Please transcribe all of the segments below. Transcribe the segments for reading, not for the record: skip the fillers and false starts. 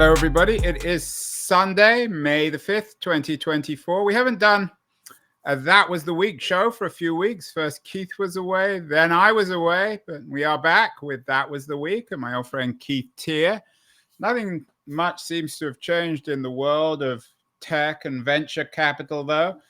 Hello, everybody. It is Sunday, May the 5th, 2024. We haven't done a That Was the Week show for a few weeks. First, Keith was away, then I was away, but we are back with That Was the Week and my old friend Keith Teare. Nothing much seems to have changed in the world of tech and venture capital, though.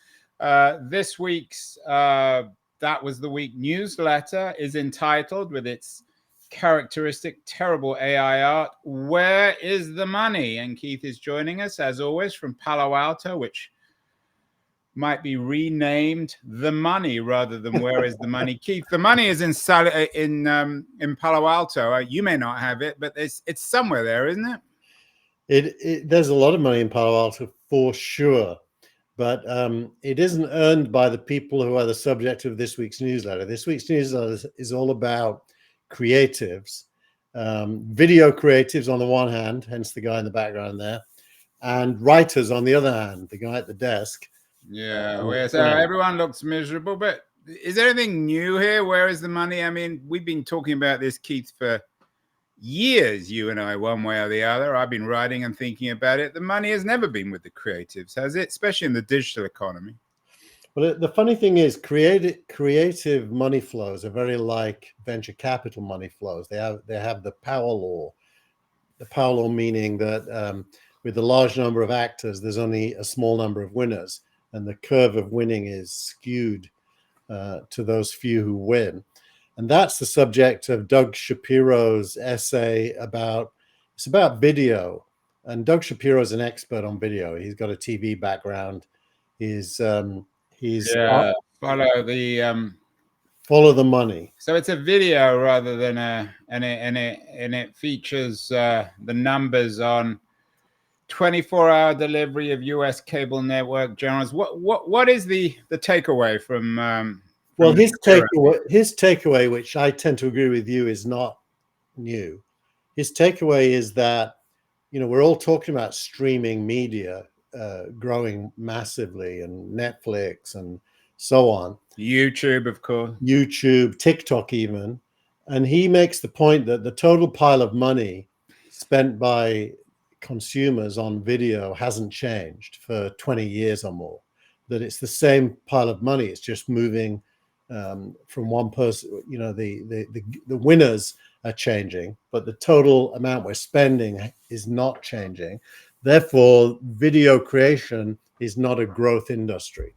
This week's That Was the Week newsletter is entitled, with its characteristic terrible AI art, "Where is the money?" And Keith is joining us as always from Palo Alto, which might be renamed The Money rather than Where is the Money. Keith, the money is in Palo Alto. You may not have it, but it's somewhere there, isn't it? There's a lot of money in Palo Alto for sure, but it isn't earned by the people who are the subject of this week's newsletter. This week's newsletter is all about creatives, video creatives on the one hand, hence the guy in the background there, and writers on the other hand, the guy at the desk. Yeah, so everyone looks miserable, but is there anything new here? Where is the money? I mean, we've been talking about this, Keith, for years, you and I, one way or the other. I've been writing and thinking about it. The money has never been with the creatives, has it? Especially in the digital economy. Well, the funny thing is, creative money flows are very like venture capital money flows. They have the power law. The power law meaning that with a large number of actors, there's only a small number of winners, and the curve of winning is skewed to those few who win. And that's the subject of Doug Shapiro's essay about video. And Doug Shapiro is an expert on video. He's got a TV background. Follow the money. So it's a video rather than and it features the numbers on 24-hour delivery of U.S. cable network generals. What is the takeaway from? Well, his takeaway, which I tend to agree with you, is not new. His takeaway is that, we're all talking about streaming media growing massively, and Netflix and so on. YouTube, of course. YouTube, TikTok even. And he makes the point that the total pile of money spent by consumers on video hasn't changed for 20 years or more. That it's the same pile of money. It's just moving from one person. The winners are changing, but the total amount we're spending is not changing. Therefore, video creation is not a growth industry.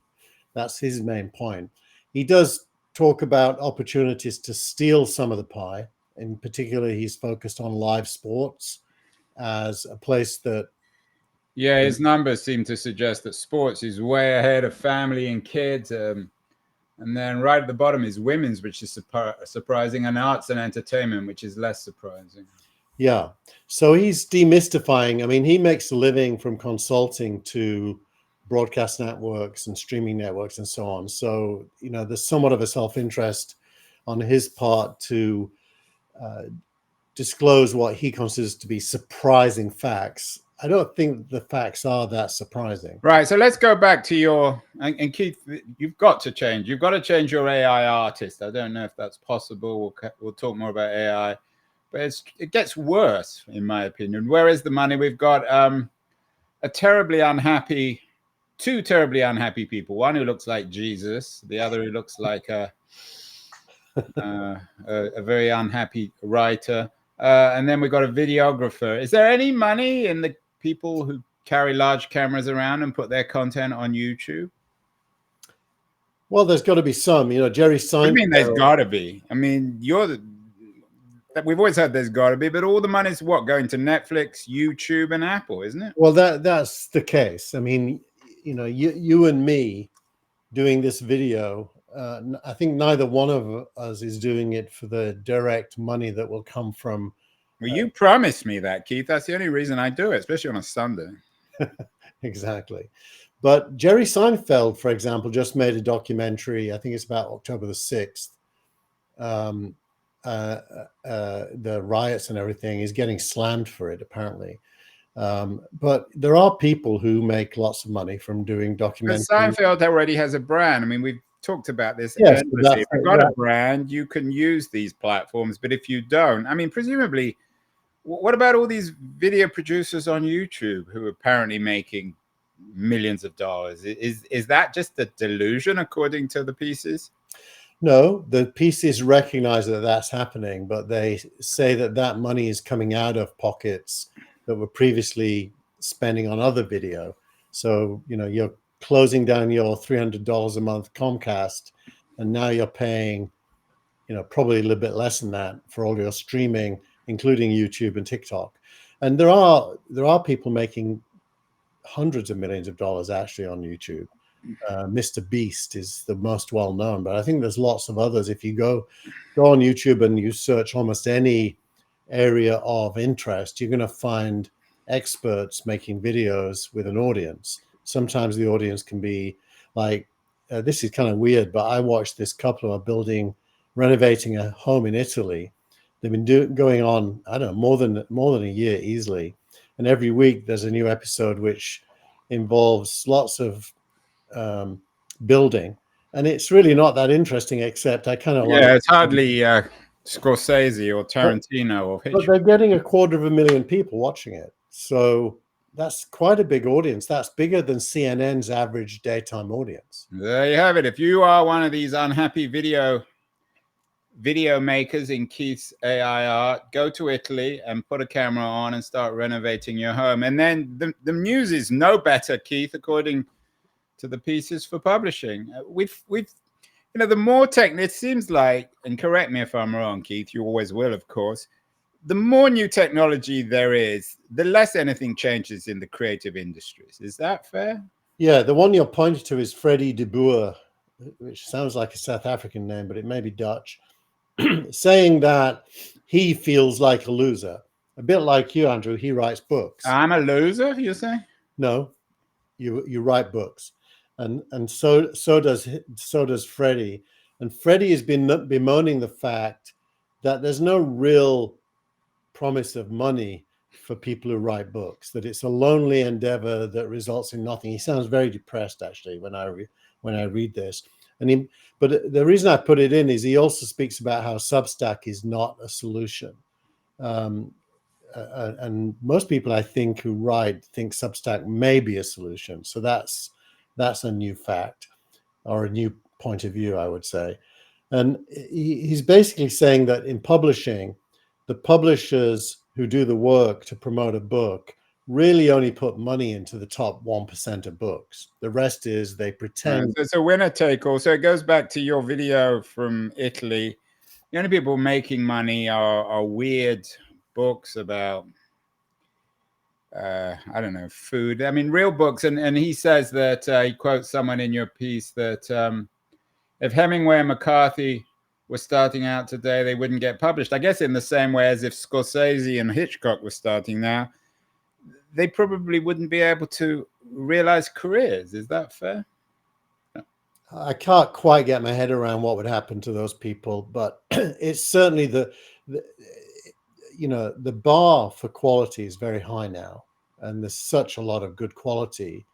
That's his main point. He does talk about opportunities to steal some of the pie. In particular, he's focused on live sports as a place that... Yeah, his numbers seem to suggest that sports is way ahead of family and kids. And then right at the bottom is women's, which is surprising, and arts and entertainment, which is less surprising. Yeah. So he's demystifying. I mean, he makes a living from consulting to broadcast networks and streaming networks and so on. So, there's somewhat of a self-interest on his part to disclose what he considers to be surprising facts. I don't think the facts are that surprising. Right. So let's go back to and Keith, you've got to change. You've got to change your AI artist. I don't know if that's possible. We'll talk more about AI, but it gets worse, in my opinion. Where is the money? We've got two terribly unhappy people. One who looks like Jesus, the other who looks like a very unhappy writer. And then we've got a videographer. Is there any money in the people who carry large cameras around and put their content on YouTube? Well, there's got to be some. Jerry Seinfeld. I mean, there's got to be. I mean, we've always had there's got to be, but all the money's going to Netflix, YouTube, and Apple, isn't it? Well, that's the case. I mean, you and me doing this video, I think neither one of us is doing it for the direct money that will come from... Well, you promised me that, Keith. That's the only reason I do it, especially on a Sunday. Exactly. But Jerry Seinfeld, for example, just made a documentary. I think it's about October the 6th. The riots and everything. He's getting slammed for it, apparently. But there are people who make lots of money from doing documentaries. But Seinfeld already has a brand. I mean, we've talked about this. Yes, if you've got a brand, you can use these platforms. But if you don't, I mean, presumably What about all these video producers on YouTube who are apparently making millions of dollars? Is that just a delusion according to the pieces? No, the pieces recognize that that's happening, but they say that that money is coming out of pockets that were previously spending on other video. So, you know, you're closing down your $300 a month Comcast, and now you're paying, you know, probably a little bit less than that for all your streaming, including YouTube and TikTok. And there are people making hundreds of millions of dollars actually on YouTube. Mr. Beast is the most well known, but I think there's lots of others. If you go on YouTube and you search almost any area of interest, you're going to find experts making videos with an audience. Sometimes the audience can be like, this is kind of weird, but I watched this couple who are renovating a home in Italy. They've been going on, I don't know, more than a year easily. And every week there's a new episode which involves lots of building, and it's really not that interesting, except I kind of like, it's hardly Scorsese or Tarantino or Hitchcock. But they're getting 250,000 people watching it, so that's quite a big audience. That's bigger than CNN's average daytime audience. There you have it. If you are one of these unhappy video makers in Keith's AI art, go to Italy and put a camera on and start renovating your home. And then the news is no better, Keith, according to the pieces for publishing. We've you know, the more it seems like, and correct me if I'm wrong, Keith, you always will, of course, the more new technology there is, the less anything changes in the creative industries. Is that fair? Yeah, the one you're pointing to is Freddie de Boer, which sounds like a South African name, but it may be Dutch, saying that he feels like a loser. A bit like you, Andrew, he writes books. I'm a loser, you say? No, you write books. And so does Freddie. And Freddie has been bemoaning the fact that there's no real promise of money for people who write books, that it's a lonely endeavor that results in nothing. He sounds very depressed, actually, when I read this. But the reason I put it in is he also speaks about how Substack is not a solution. And most people, I think, who write think Substack may be a solution. So that's a new fact, or a new point of view, I would say. And he's basically saying that in publishing, the publishers who do the work to promote a book really only put money into the top 1% of books. The rest is they pretend. It's a winner take all. So it goes back to your video from Italy. The only people making money are weird books about I don't know, food. I mean, real books. And he says that he quotes someone in your piece that if Hemingway and McCarthy were starting out today, they wouldn't get published. I guess in the same way as if Scorsese and Hitchcock were starting now, they probably wouldn't be able to realize careers. Is that fair? I can't quite get my head around what would happen to those people, but it's certainly the bar for quality is very high now, and there's such a lot of good quality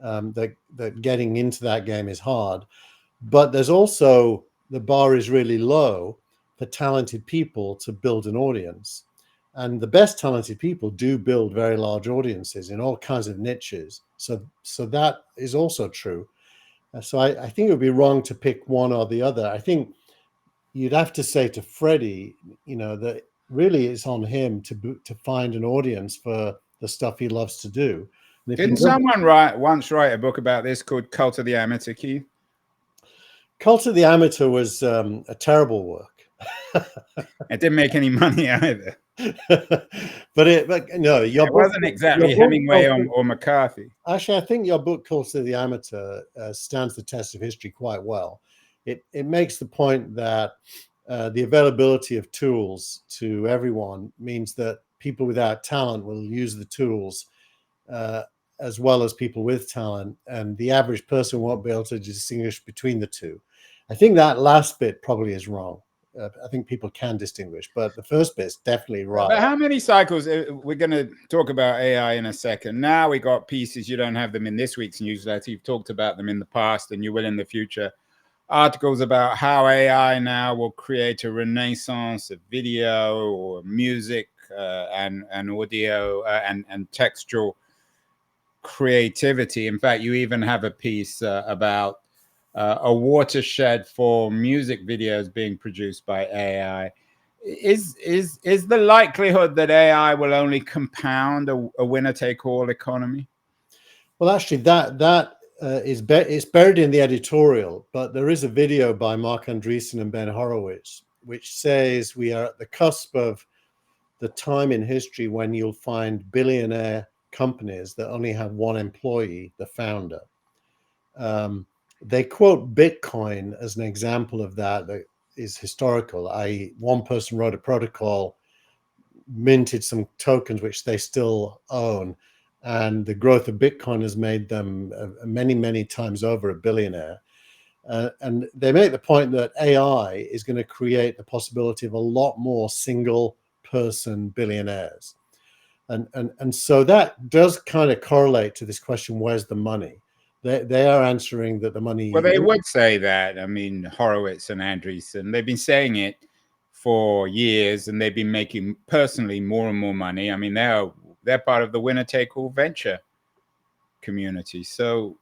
that getting into that game is hard. But there's also, the bar is really low for talented people to build an audience. And the best talented people do build very large audiences in all kinds of niches. So that is also true. So I think it would be wrong to pick one or the other. I think you'd have to say to Freddie, that really it's on him to find an audience for the stuff he loves to do. Didn't someone once write a book about this called Cult of the Amateur, Keith? Cult of the Amateur was a terrible work. It didn't make any money either. but no, it wasn't exactly Hemingway or McCarthy. Actually, I think your book, Cult of the Amateur, stands the test of history quite well. It makes the point that the availability of tools to everyone means that people without talent will use the tools as well as people with talent, and the average person won't be able to distinguish between the two. I think that last bit probably is wrong. I think people can distinguish, but the first bit's definitely right. But how many cycles? We're going to talk about AI in a second. Now we got pieces. You don't have them in this week's newsletter. You've talked about them in the past, and you will in the future. Articles about how AI now will create a renaissance of video or music and audio and textual creativity. In fact, you even have a piece about a watershed for music videos being produced by AI. Is the likelihood that AI will only compound a winner-take-all economy? Well, actually, that it's buried in the editorial, but there is a video by Mark Andreessen and Ben Horowitz which says we are at the cusp of the time in history when you'll find billionaire companies that only have one employee, the founder. They quote Bitcoin as an example of that is historical. One person wrote a protocol, minted some tokens which they still own, and the growth of Bitcoin has made them many times over a billionaire. And they make the point that AI is going to create the possibility of a lot more single person billionaires. And so that does kind of correlate to this question, where's the money? They are answering that the money... Well, they would say that. I mean, Horowitz and Andreessen, they've been saying it for years, and they've been making personally more and more money. I mean, they're part of the winner-take-all venture community. So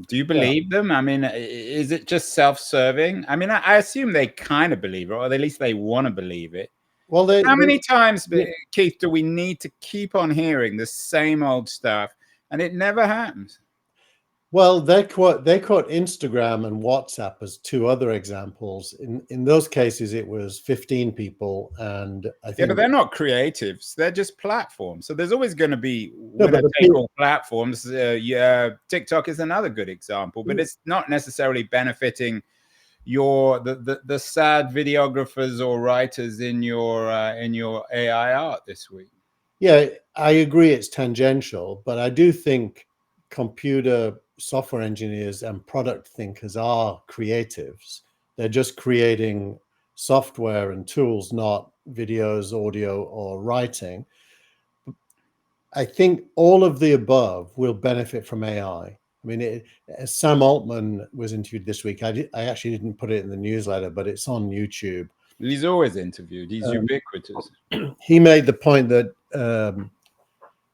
do you believe them? I mean, is it just self-serving? I mean, I assume they kind of believe it, or at least they want to believe it. Well, how many times, Keith, do we need to keep on hearing the same old stuff, and it never happens? Well, they quote Instagram and WhatsApp as two other examples. In those cases, it was 15 people, and I think... Yeah, but they're not creatives; they're just platforms. So there's always going to be winner-take-all platforms. TikTok is another good example, but it's not necessarily benefiting the sad videographers or writers in your AI art this week. Yeah, I agree it's tangential, but I do think computer software engineers and product thinkers are creatives. They're just creating software and tools, not videos, audio, or writing. I think all of the above will benefit from AI. I mean, Sam Altman was interviewed this week. I actually didn't put it in the newsletter, but it's on YouTube. He's always interviewed. He's ubiquitous. He made the point that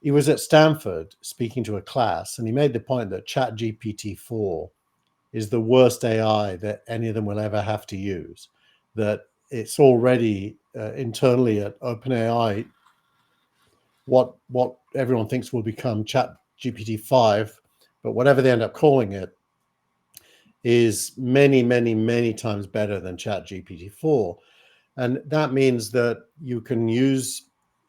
he was at Stanford speaking to a class, and he made the point that ChatGPT-4 is the worst AI that any of them will ever have to use, that it's already internally at OpenAI what everyone thinks will become ChatGPT-5, but whatever they end up calling it is many times better than ChatGPT-4. And that means that you can use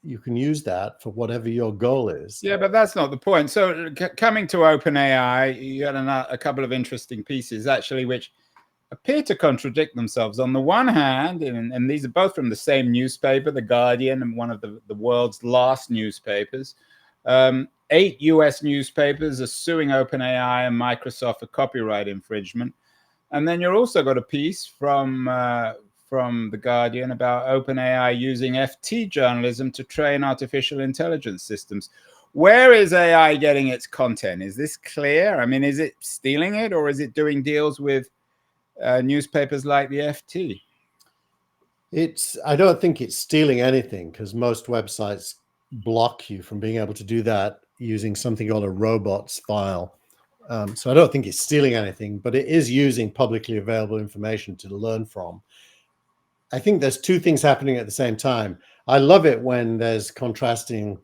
that for whatever your goal is. Yeah, but that's not the point. So coming to OpenAI, you had a couple of interesting pieces, actually, which appear to contradict themselves. On the one hand, and these are both from the same newspaper, The Guardian, and one of the world's last newspapers, 8 US newspapers are suing OpenAI and Microsoft for copyright infringement. And then you've also got a piece from The Guardian about OpenAI using FT journalism to train artificial intelligence systems. Where is AI getting its content? Is this clear? I mean, is it stealing it, or is it doing deals with newspapers like the FT? I don't think it's stealing anything, because most websites block you from being able to do that using something called a robots file. So I don't think it's stealing anything, but it is using publicly available information to learn from. I think there's two things happening at the same time. I love it when there's contrasting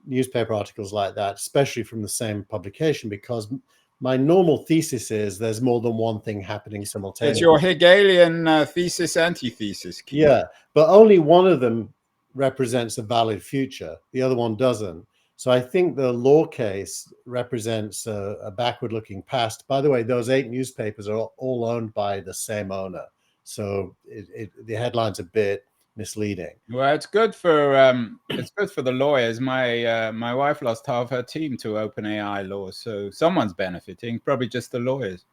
newspaper articles like that, especially from the same publication, because my normal thesis is there's more than one thing happening simultaneously. It's your Hegelian thesis, antithesis. Keith. Yeah, but only one of them represents a valid future. The other one doesn't. So I think the law case represents a backward-looking past. By the way, those 8 newspapers are all owned by the same owner. So the headline's a bit misleading. Well, it's good for the lawyers. My wife lost half her team to OpenAI laws, so someone's benefiting. Probably just the lawyers.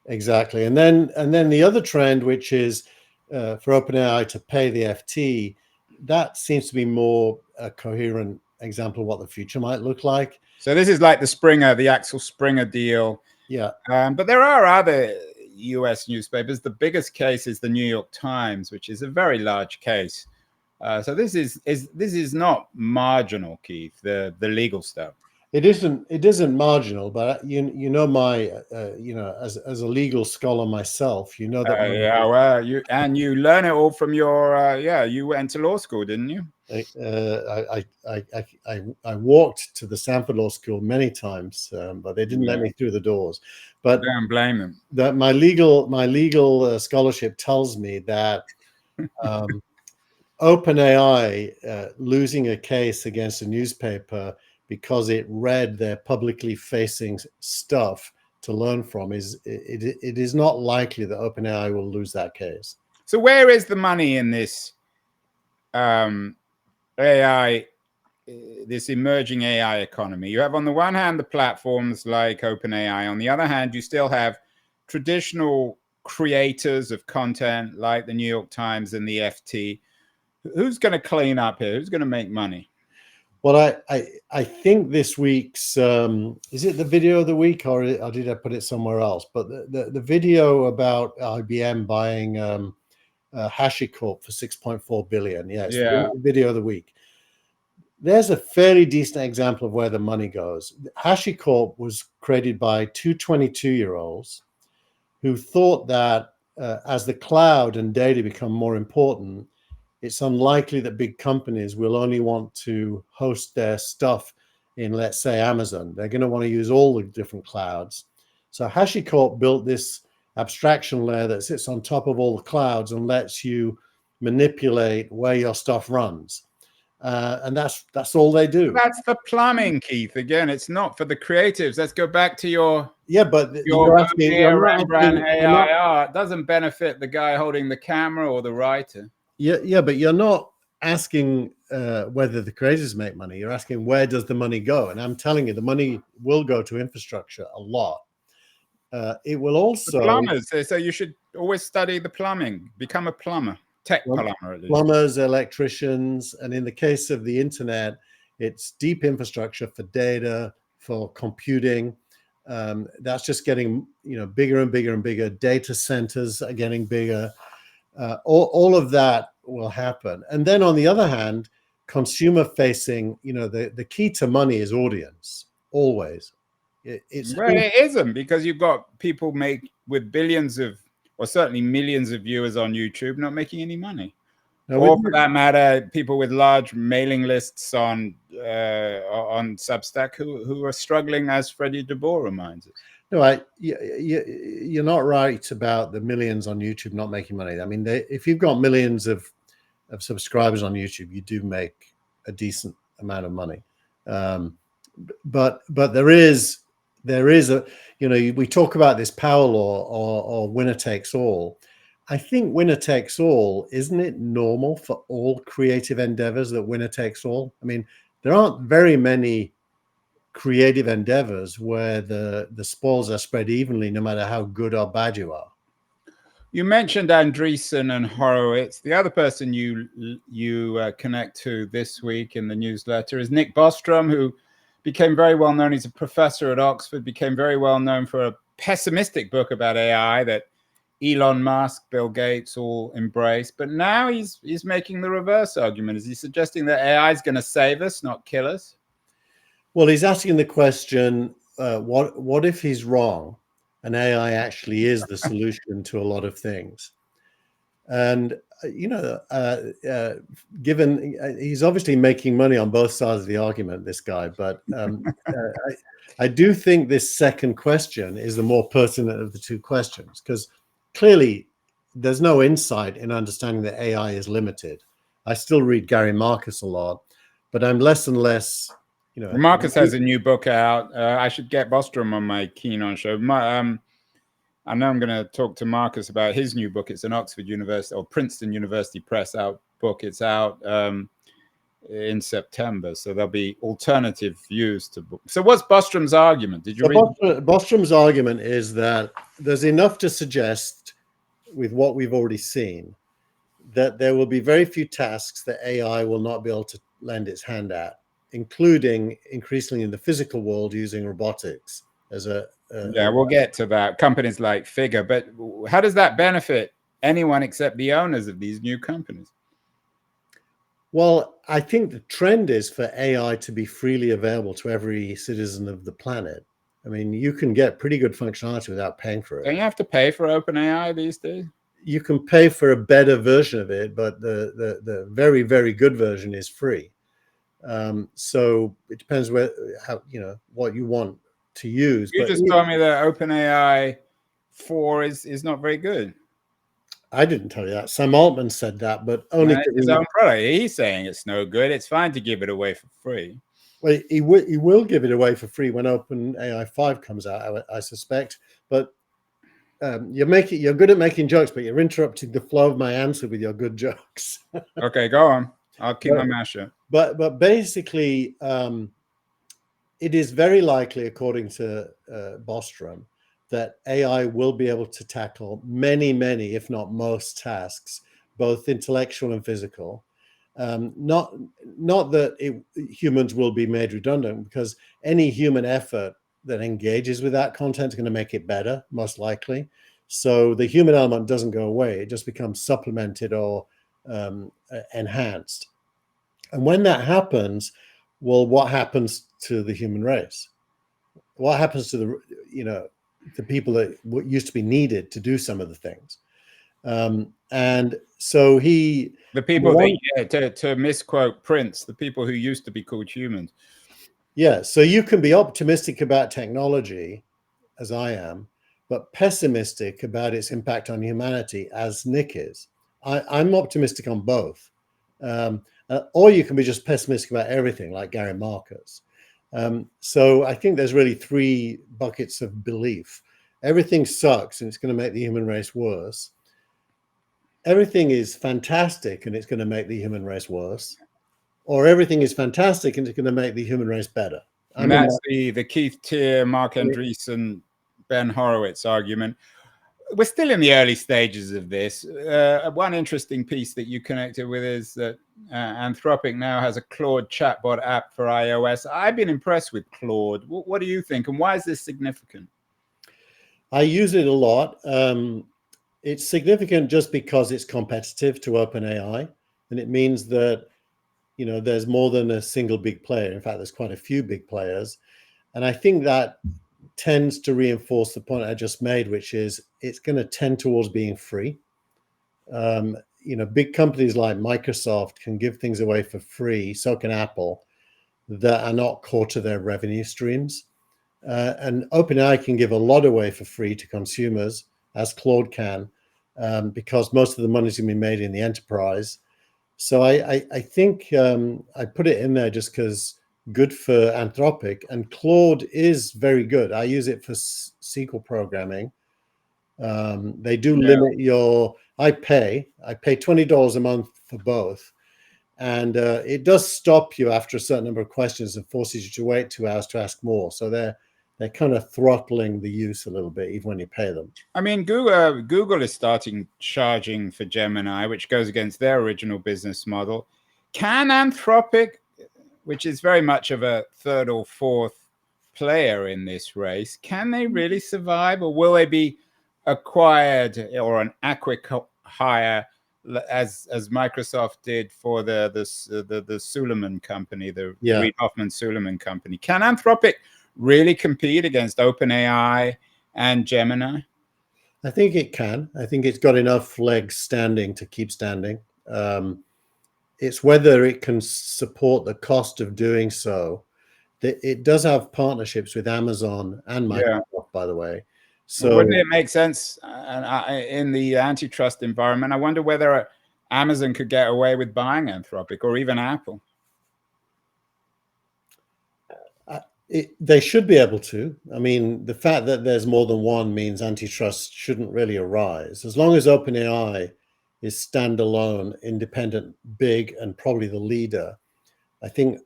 Exactly, and then the other trend, which is for OpenAI to pay the FT, that seems to be more a coherent example of what the future might look like. So this is like the Axel Springer deal. Yeah, but there are other US newspapers. The biggest case is the New York Times, which is a very large case. So this is not marginal, Keith. The legal stuff. It isn't marginal, but you know my as a legal scholar myself, you know that Yeah, well, you learn it all from your you went to law school, didn't you? I walked to the Stanford Law School many times, but they didn't let me through the doors. But don't blame them. That my legal scholarship tells me that OpenAI losing a case against a newspaper because it read their publicly facing stuff to learn from it is not likely that OpenAI will lose that case. So where is the money in this AI, this emerging AI economy? You have on the one hand the platforms like OpenAI. On the other hand, you still have traditional creators of content like the New York Times and the FT. Who's going to clean up here? Who's going to make money? Well, I think this week's is it the video of the week, or did I put it somewhere else? But the video about IBM buying HashiCorp for $6.4 billion. Yes, yeah. Video of the week. There's a fairly decent example of where the money goes. HashiCorp was created by two 22-year-olds who thought that as the cloud and data become more important, it's unlikely that big companies will only want to host their stuff in, let's say, Amazon. They're going to want to use all the different clouds. So HashiCorp built this abstraction layer that sits on top of all the clouds and lets you manipulate where your stuff runs. And that's all they do. That's the plumbing, Keith. Again, it's not for the creatives. Let's go back to your Rembrandt AI art. It doesn't benefit the guy holding the camera or the writer. Yeah, but you're not asking whether the creators make money. You're asking where does the money go? And I'm telling you, the money will go to infrastructure a lot. It will also the plumbers. So you should always study the plumbing. Become a plumber, tech plumber at least. Plumbers, electricians, and in the case of the internet, it's deep infrastructure for data, for computing. That's just getting bigger and bigger and bigger. Data centers are getting bigger. All of that will happen. And then on the other hand, consumer facing, the key to money is audience, always. It isn't, because you've got people with billions of, or certainly millions of viewers on YouTube not making any money. Or for that matter, people with large mailing lists on Substack who are struggling, as Freddie DeBoer reminds us. No, you're not right about the millions on YouTube not making money. I mean, if you've got millions of subscribers on YouTube, you do make a decent amount of money. But there is a, we talk about this power law or winner takes all. I think winner takes all, isn't it normal for all creative endeavors that winner takes all? I mean, there aren't very many creative endeavors where the spoils are spread evenly, no matter how good or bad you are. You mentioned Andreessen and Horowitz. The other person you connect to this week in the newsletter is Nick Bostrom, who became very well known. He's a professor at Oxford, became very well known for a pessimistic book about AI that Elon Musk, Bill Gates all embrace. But now he's making the reverse argument. Is he suggesting that AI is going to save us, not kill us? Well, he's asking the question, what if he's wrong and AI actually is the solution to a lot of things? And, given he's obviously making money on both sides of the argument, this guy, but I do think this second question is the more pertinent of the two questions, because clearly there's no insight in understanding that AI is limited. I still read Gary Marcus a lot, but I'm less and less... Marcus has a new book out. I should get Bostrom on my Keen On show. I know I'm going to talk to Marcus about his new book. It's an Oxford University or Princeton University Press out book. It's out in September, so there'll be alternative views to book. So what's Bostrom's argument? Did you read? Bostrom's argument is that there's enough to suggest, with what we've already seen, that there will be very few tasks that AI will not be able to lend its hand at, including increasingly in the physical world using robotics as we'll get to that. Companies like Figure, but how does that benefit anyone except the owners of these new companies? Well, I think the trend is for AI to be freely available to every citizen of the planet. I mean, you can get pretty good functionality without paying for Don't it. you have to pay for OpenAI these days? You can pay for a better version of it, but the very, very good version is free. So it depends what you want to use. You But just told me that OpenAI 4 is not very good. I didn't tell you that. Sam Altman said that, but only His own product. He's saying it's no good. It's fine to give it away for free. well, he will give it away for free when OpenAI 5 comes out, I suspect. But you're good at making jokes, but you're interrupting the flow of my answer with your good jokes. Okay, go on. I'll keep my mouth shut. But basically, it is very likely, according to Bostrom, that AI will be able to tackle many, if not most tasks, both intellectual and physical. Not that humans will be made redundant, because any human effort that engages with that content is going to make it better, most likely. So the human element doesn't go away. It just becomes supplemented or enhanced. And when that happens, well, what happens to the human race? What happens to the people that used to be needed to do some of the things? And so the people to misquote Prince, the people who used to be called humans. Yeah, so you can be optimistic about technology, as I am, but pessimistic about its impact on humanity, as Nick is. I'm optimistic on both. Or you can be just pessimistic about everything, like Gary Marcus. So I think there's really three buckets of belief. Everything sucks and it's going to make the human race worse. Everything is fantastic and it's going to make the human race worse. Or everything is fantastic and it's going to make the human race better. And that's the Keith Teare, Mark Andreessen, Ben Horowitz argument. We're still in the early stages of this. One interesting piece that you connected with is that Anthropic now has a Claude chatbot app for iOS. I've been impressed with Claude. What do you think? And why is this significant? I use it a lot. It's significant just because it's competitive to OpenAI. And it means that, there's more than a single big player. In fact, there's quite a few big players. And I think that tends to reinforce the point I just made, which is it's going to tend towards being free. Big companies like Microsoft can give things away for free, so can Apple, that are not core to their revenue streams. And OpenAI can give a lot away for free to consumers, as Claude can, because most of the money's going to be made in the enterprise. So I think I put it in there just because good for Anthropic, and Claude is very good. I use it for SQL programming. They do limit I pay $20 a month for both. And it does stop you after a certain number of questions and forces you to wait 2 hours to ask more. So they're kind of throttling the use a little bit, even when you pay them. I mean, Google is starting charging for Gemini, which goes against their original business model. Can Anthropic, which is very much of a third or fourth player in this race, can they really survive, or will they be acquired or an acqui-hire as Microsoft did for the Suleiman company, the Reid Hoffman Suleiman company? Can Anthropic really compete against OpenAI and Gemini? I think it can. I think it's got enough legs standing to keep standing. It's whether it can support the cost of doing so. It does have partnerships with Amazon and Microsoft, by the way. So wouldn't it make sense in the antitrust environment? I wonder whether Amazon could get away with buying Anthropic, or even Apple. They should be able to. I mean, the fact that there's more than one means antitrust shouldn't really arise. As long as OpenAI is standalone, independent, big, and probably the leader, I think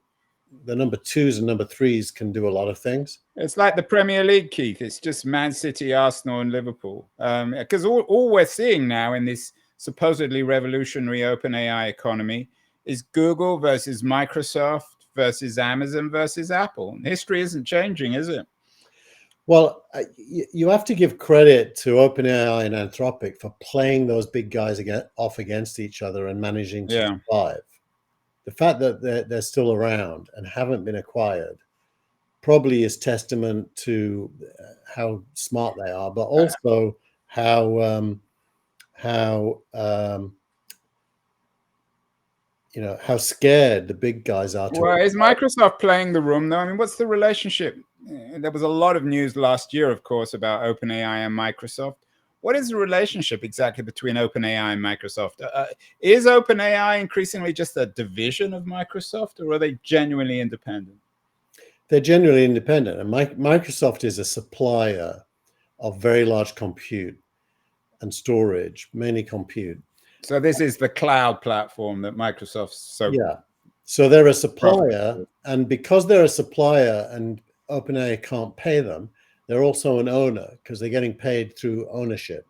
the number twos and number threes can do a lot of things. It's like the Premier League, Keith. It's just Man City, Arsenal, and Liverpool. Because all we're seeing now in this supposedly revolutionary OpenAI economy is Google versus Microsoft versus Amazon versus Apple. History isn't changing, is it? Well, you have to give credit to OpenAI and Anthropic for playing those big guys off against each other and managing to survive. the fact that they're still around and haven't been acquired probably is testament to how smart they are, but also how how scared the big guys are. Well, is Microsoft playing the room though? I mean, what's the relationship? There was a lot of news last year, of course, about OpenAI and Microsoft. What is the relationship exactly between OpenAI and Microsoft? Is OpenAI increasingly just a division of Microsoft, or are they genuinely independent? They're genuinely independent, and Microsoft is a supplier of very large compute and storage, mainly compute. So this is the cloud platform that Microsoft's So they're a supplier, and because they're a supplier and OpenAI can't pay them, they're also an owner because they're getting paid through ownership.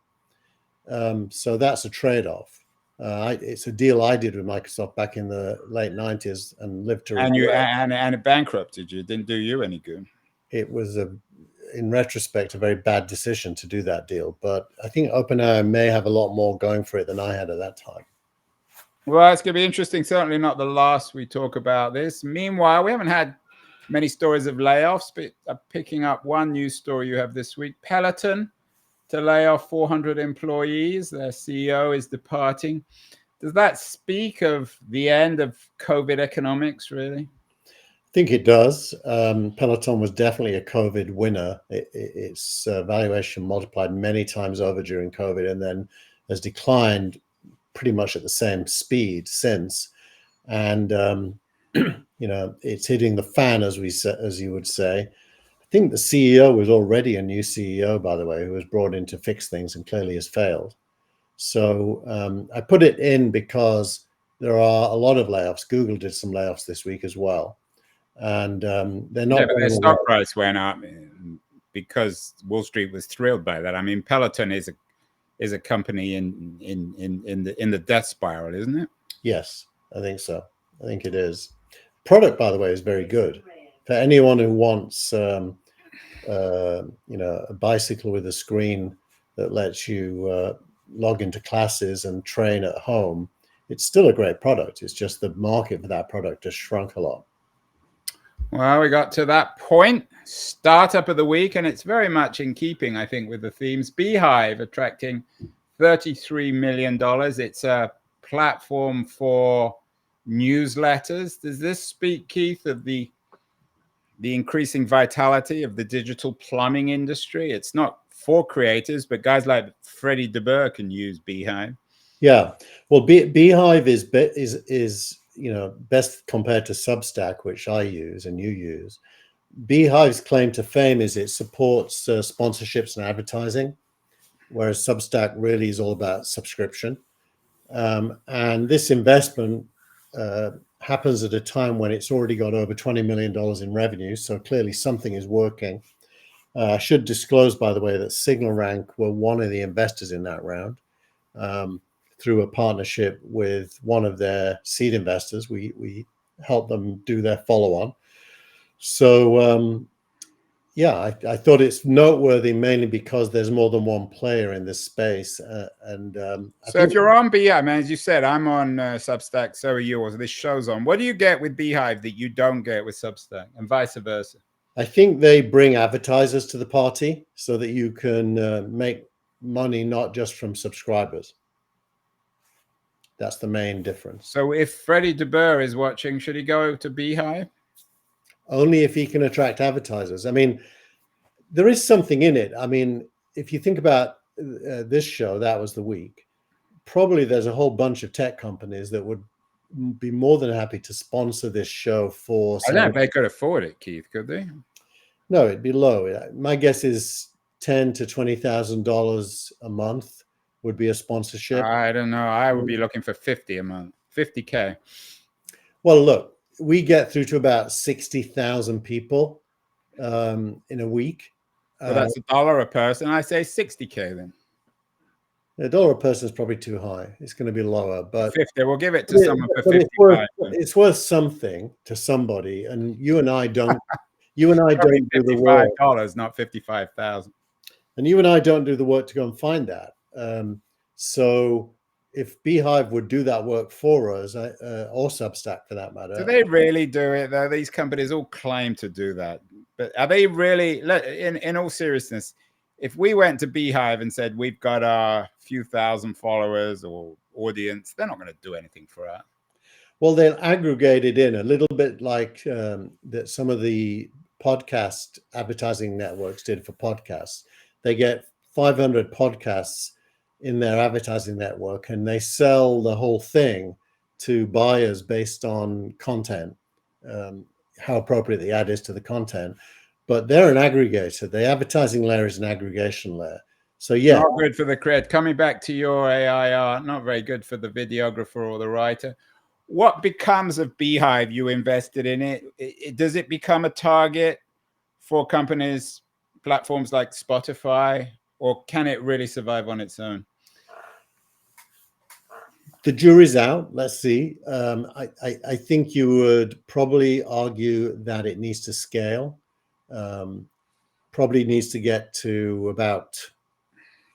So that's a trade-off. It's a deal I did with Microsoft back in the late 90s and lived to and it bankrupted you. Didn't do you any good. It was in retrospect, a very bad decision to do that deal. But I think OpenAI may have a lot more going for it than I had at that time. Well, it's going to be interesting. Certainly not the last we talk about this. Meanwhile, we haven't had many stories of layoffs, but picking up one news story you have this week. Peloton to lay off 400 employees. Their CEO is departing. Does that speak of the end of COVID economics, really? I think it does. Peloton was definitely a COVID winner. Its valuation multiplied many times over during COVID and then has declined pretty much at the same speed since. And, it's hitting the fan, as you would say. I think the CEO was already a new CEO, by the way, who was brought in to fix things and clearly has failed. So I put it in because there are a lot of layoffs. Google did some layoffs this week as well. And they're not. Yeah, but their stock price went up because Wall Street was thrilled by that. I mean, Peloton is a company in the death spiral, isn't it? Yes, I think so. I think it is. Product, by the way, is very good for anyone who wants, a bicycle with a screen that lets you log into classes and train at home. It's still a great product. It's just the market for that product has shrunk a lot. Well, we got to that point. Startup of the week, and it's very much in keeping, I think, with the themes. Beehive attracting $33 million. It's a platform for newsletters. Does this speak, Keith, of the increasing vitality of the digital plumbing industry? It's not for creators, but guys like Freddie DeBoer can use Beehive. Yeah, well, Beehive is best compared to Substack, which I use and you use. Beehive's claim to fame is it supports sponsorships and advertising, whereas Substack really is all about subscription. And this investment happens at a time when it's already got over $20 million in revenue. So clearly something is working. I should disclose, by the way, that SignalRank were one of the investors in that round. Through a partnership with one of their seed investors. We helped them do their follow-on. So, I thought it's noteworthy mainly because there's more than one player in this space. So if you're on Beehive, man, as you said, I'm on Substack, so are you, or this show's on. What do you get with Beehive that you don't get with Substack, and vice versa? I think they bring advertisers to the party so that you can make money not just from subscribers. That's the main difference. So if Freddie DeBoer is watching, should he go to Beehive? Only if he can attract advertisers. I mean, there is something in it. I mean, if you think about this show, that was the week, probably there's a whole bunch of tech companies that would be more than happy to sponsor this show for. I don't know if they could afford it, Keith, could they? No, it'd be low. My guess is $10,000 to $20,000 a month would be a sponsorship. I don't know. I would be looking for 50 a month, 50K. Well, look, we get through to about 60,000 people in a week. Well, that's $1 a person. I say 60K then. $1 a person is probably too high. It's going to be lower, but 50. We'll give it to someone for 55. It's worth something to somebody, and you and I don't. You and I don't do the work. $55, not 55,000. And you and I don't do the work to go and find that. So if Beehive would do that work for us, or Substack for that matter. Do they really do it though? These companies all claim to do that, but are they really? In all seriousness, if we went to Beehive and said we've got a few thousand followers or audience, they're not going to do anything for us. Well, they'll aggregate it in a little bit like that some of the podcast advertising networks did for podcasts. They get 500 podcasts in their advertising network, and they sell the whole thing to buyers based on content, how appropriate the ad is to the content. But they're an aggregator. The advertising layer is an aggregation layer. So yeah, not good for the cred. Coming back to your AI art, not very good for the videographer or the writer. What becomes of Beehive? You invested in it. Does it become a target for companies, platforms like Spotify, or can it really survive on its own? The jury's out. Let's see. I think you would probably argue that it needs to scale. Probably needs to get to about,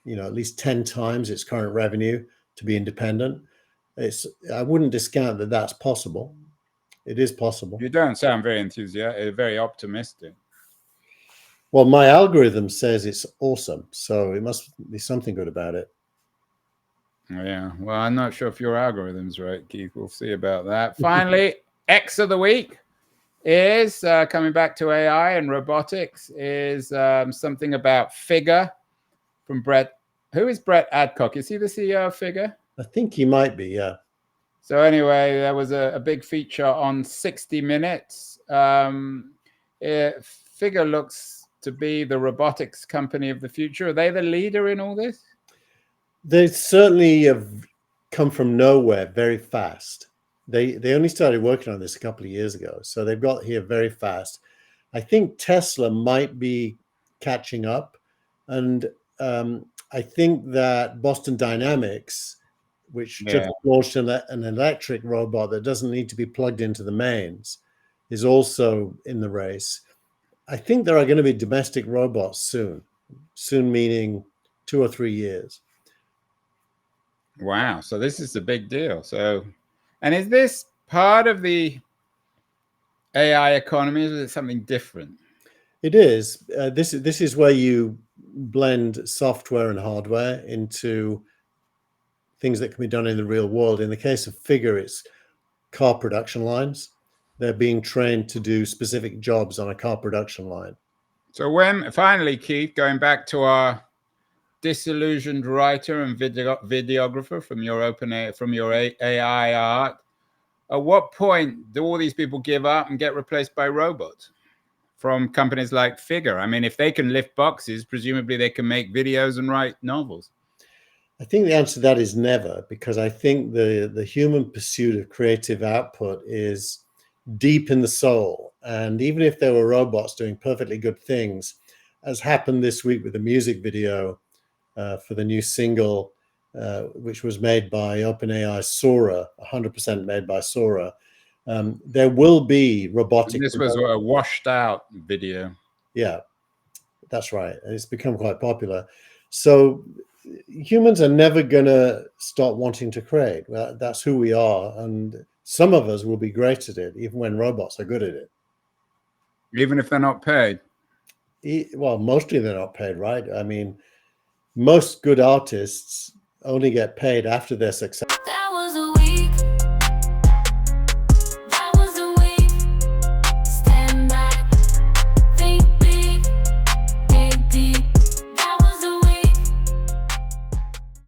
at least 10 times its current revenue to be independent. I wouldn't discount that that's possible. It is possible. You don't sound very enthusiastic, very optimistic. Well, my algorithm says it's awesome, so it must be something good about it. Yeah, well, I'm not sure if your algorithm's right, Keith. We'll see about that. Finally, X of the week is coming back to AI and robotics, is something about Figure from Brett. Who is Brett Adcock? Is he the CEO of Figure? I think he might be, yeah. So anyway, there was a big feature on 60 Minutes. Figure looks to be the robotics company of the future. Are they the leader in all this? They certainly have come from nowhere very fast. They only started working on this a couple of years ago, so they've got here very fast. I think Tesla might be catching up, and I think that Boston Dynamics, which just launched an electric robot that doesn't need to be plugged into the mains, is also in the race. I think there are going to be domestic robots soon meaning 2 or 3 years. Wow. So this is a big deal. And is this part of the AI economy, or is it something different? It is. This is where you blend software and hardware into things that can be done in the real world. In the case of Figure, it's car production lines. They're being trained to do specific jobs on a car production line. So when finally, Keith, going back to our disillusioned writer and videographer from your AI art, at what point do all these people give up and get replaced by robots from companies like Figure? I mean, if they can lift boxes, presumably they can make videos and write novels. I think the answer to that is never, because I think the human pursuit of creative output is deep in the soul. And even if there were robots doing perfectly good things, as happened this week with the music video for the new single, which was made by OpenAI Sora, 100% made by Sora, there will be robotic. And this was a washed out video. Yeah, that's right. It's become quite popular. So humans are never going to stop wanting to create. Well, that's who we are. And some of us will be great at it, even when robots are good at it. Even if they're not paid? Well, mostly they're not paid, right? I mean, most good artists only get paid after they're successful.